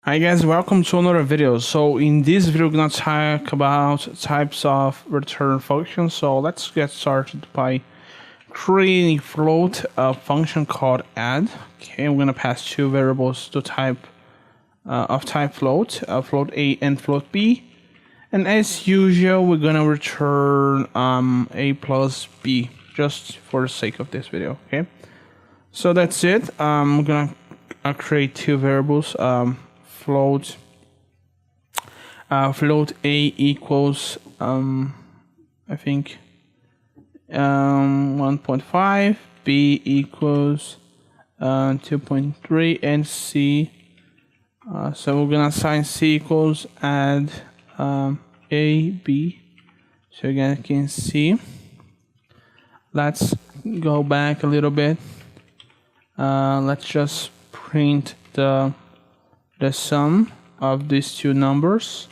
Hi guys, welcome to another video. So in this video, we're gonna talk about types of return functions. So let's get started by creating a float function called add. Okay, we're gonna pass two variables to type float, float A and float B. And as usual, we're gonna return A plus B just for the sake of this video. Okay, so that's it. We're gonna create two variables. Float A equals I think 1.5, B equals 2.3, and C. So we're gonna assign C equals add A B. So you guys can see. Let's go back a little bit. Let's just print the sum of these two numbers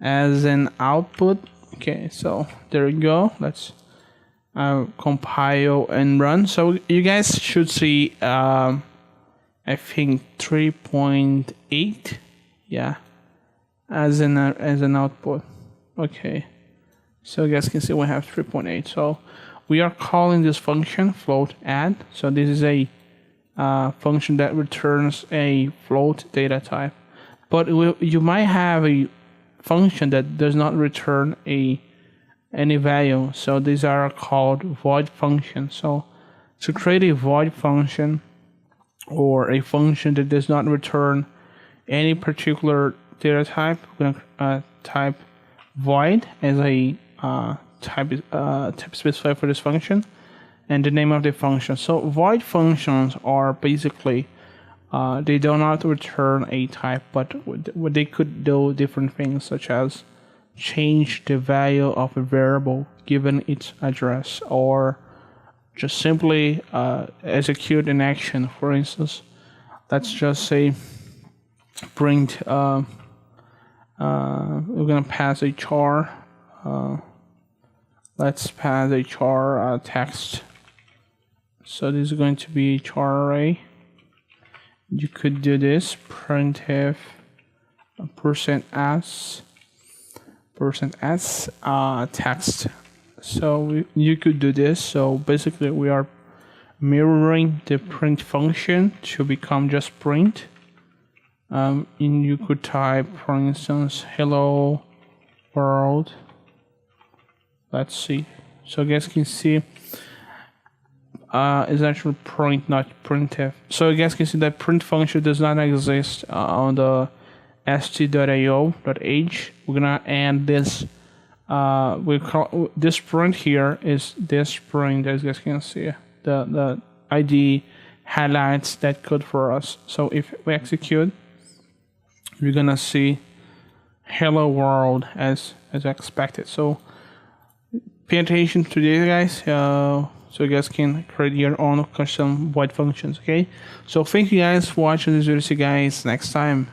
as an output. Okay, so there we go. Let's compile and run. So you guys should see I think 3.8, yeah, as an output. Okay, so you guys can see we have 3.8. So we are calling this function float add. So this is a function that returns a float data type, but you might have a function that does not return any value. So these are called void functions. So to create a void function or a function that does not return any particular data type, we're gonna type void as a type specified for this function, and the name of the function. So void functions are basically they do not return a type, but they could do different things, such as change the value of a variable given its address, or just simply execute an action. For instance, let's just say print we're gonna pass a char. Let's pass a char text. So this is going to be a char array. You could do this printf %s text. So you could do this. So basically we are mirroring the print function to become just print. And you could type, for instance, hello world. Let's see. So you guys can see is actually print, not printf. So you guys can see that print function does not exist on the st.io.h. We're gonna add this. We call this print here is this print. As you guys can see, the ID highlights that code for us. So if we execute, we're gonna see hello world as expected. So pay attention to this, guys. So you guys can create your own custom void functions. Okay, so thank you guys for watching this video. See you guys next time.